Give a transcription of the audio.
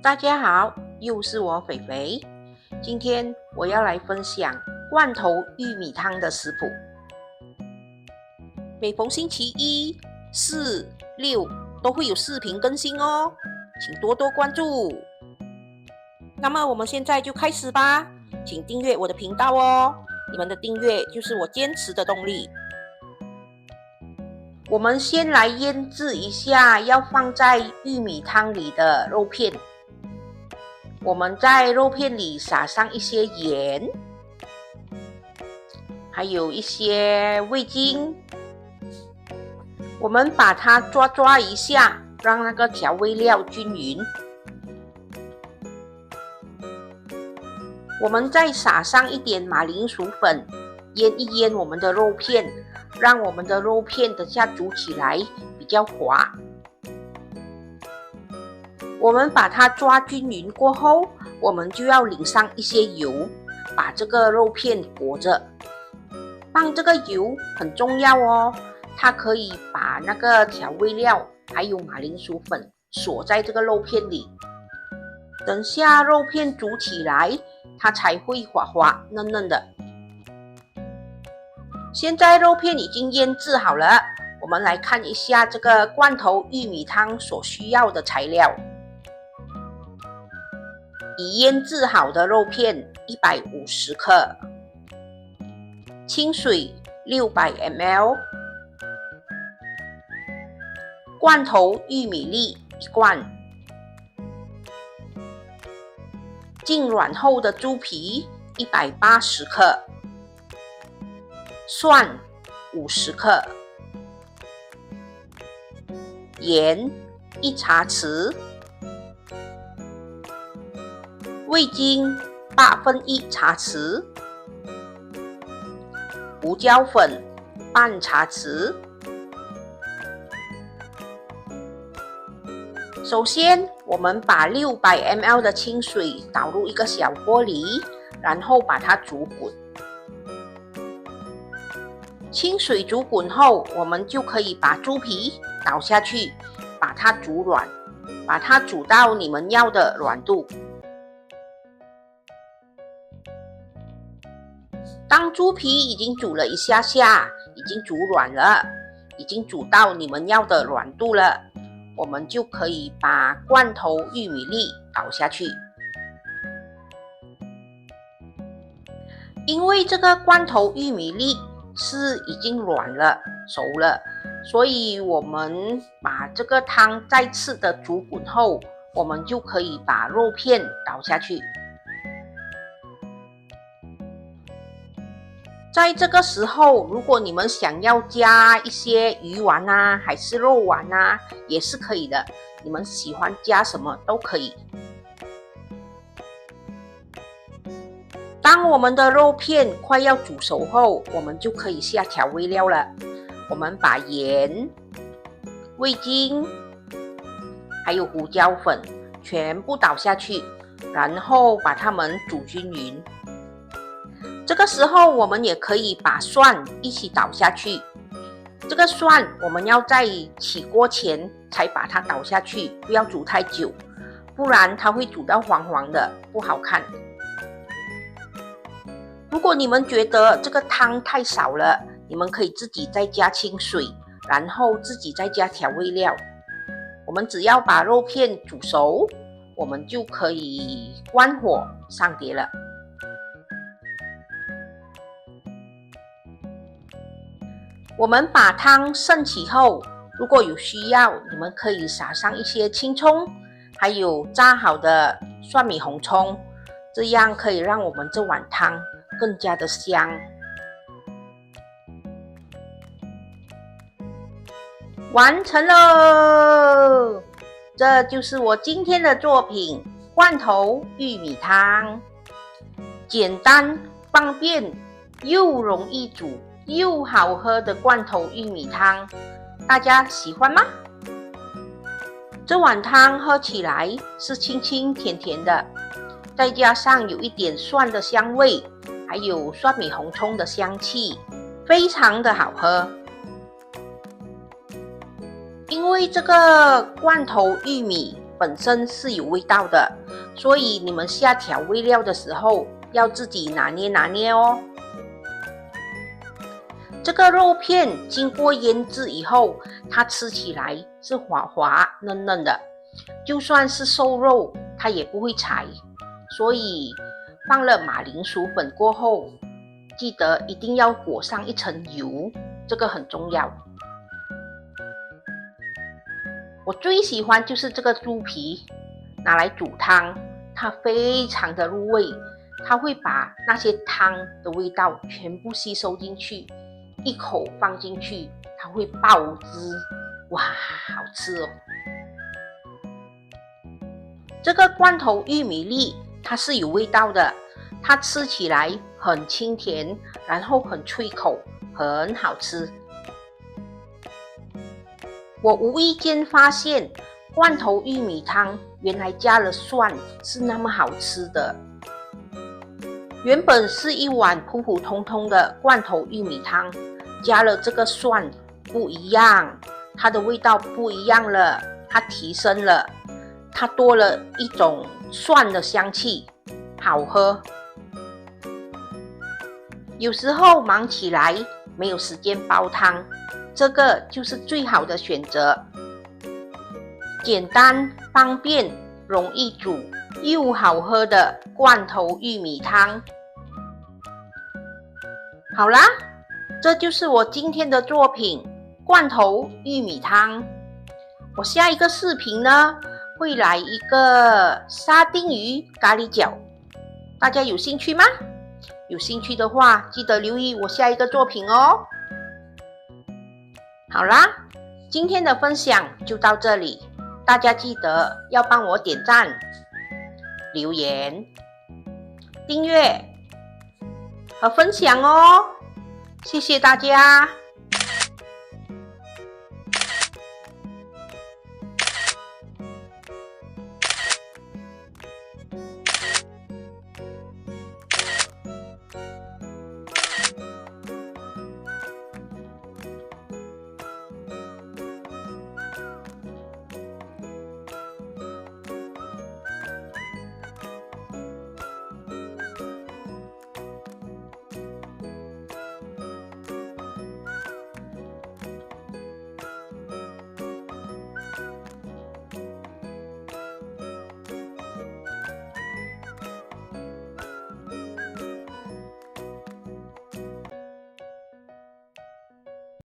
大家好，又是我肥肥。今天我要来分享罐头玉米汤的食谱。每逢星期一、四、六都会有视频更新哦，请多多关注。那么我们现在就开始吧，请订阅我的频道哦，你们的订阅就是我坚持的动力。我们先来腌制一下要放在玉米汤里的肉片。我们在肉片里撒上一些盐，还有一些味精。我们把它抓一下，让那个调味料均匀。我们再撒上一点马铃薯粉，腌一腌我们的肉片，让我们的肉片等下煮起来比较滑。我们把它抓均匀过后，我们就要淋上一些油，把这个肉片裹着。放这个油很重要哦，它可以把那个调味料还有马铃薯粉锁在这个肉片里。等下肉片煮起来，它才会滑滑嫩嫩的。现在肉片已经腌制好了，我们来看一下这个罐头玉米汤所需要的材料。已腌制好的肉片150克，清水600 ml， 罐头玉米粒1罐，浸软后的猪皮180克，蒜50克，盐1茶匙，味精1/8茶匙，胡椒粉半茶匙。首先，我们把600 ml 的清水倒入一个小锅里，然后把它煮滚。清水煮滚后，我们就可以把猪皮倒下去，把它煮软，把它煮到你们要的软度。当猪皮已经煮了一下下，已经煮软了，已经煮到你们要的软度了，我们就可以把罐头玉米粒倒下去。因为这个罐头玉米粒是已经软了、熟了，所以我们把这个汤再次的煮滚后，我们就可以把肉片倒下去。在这个时候，如果你们想要加一些鱼丸啊，还是肉丸啊，也是可以的。你们喜欢加什么都可以。当我们的肉片快要煮熟后，我们就可以下调味料了。我们把盐、味精，还有胡椒粉全部倒下去，然后把它们煮均匀。这个时候，我们也可以把蒜一起倒下去。这个蒜我们要在起锅前才把它倒下去，不要煮太久，不然它会煮到黄黄的，不好看。如果你们觉得这个汤太少了，你们可以自己再加清水，然后自己再加调味料。我们只要把肉片煮熟，我们就可以关火上碟了。我们把汤盛起后，如果有需要，你们可以撒上一些青葱，还有炸好的蒜米红葱，这样可以让我们这碗汤更加的香。完成喽！这就是我今天的作品——罐头玉米汤，简单方便又容易煮又好喝的罐头玉米汤，大家喜欢吗？这碗汤喝起来是清清甜甜的，再加上有一点蒜的香味，还有蒜米红葱的香气，非常的好喝。因为这个罐头玉米本身是有味道的，所以你们下调味料的时候要自己拿捏哦。这个肉片经过腌制以后，它吃起来是滑滑嫩嫩的，就算是瘦肉它也不会柴。所以放了马铃薯粉过后，记得一定要裹上一层油，这个很重要。我最喜欢就是这个猪皮拿来煮汤，它非常的入味，它会把那些汤的味道全部吸收进去，一口放进去它会爆汁，哇，好吃哦。这个罐头玉米粒它是有味道的，它吃起来很清甜，然后很脆口，很好吃。我无意间发现罐头玉米汤原来加了蒜是那么好吃的。原本是一碗普普通通的罐头玉米汤，加了这个蒜不一样，它的味道不一样了，它提升了，它多了一种蒜的香气，好喝。有时候忙起来没有时间煲汤，这个就是最好的选择，简单方便容易煮又好喝的罐头玉米汤。好啦，这就是我今天的作品罐头玉米汤。我下一个视频呢会来一个沙丁鱼咖喱饺，大家有兴趣吗？有兴趣的话记得留意我下一个作品哦。好啦，今天的分享就到这里，大家记得要帮我点赞、留言、订阅和分享哦，谢谢大家。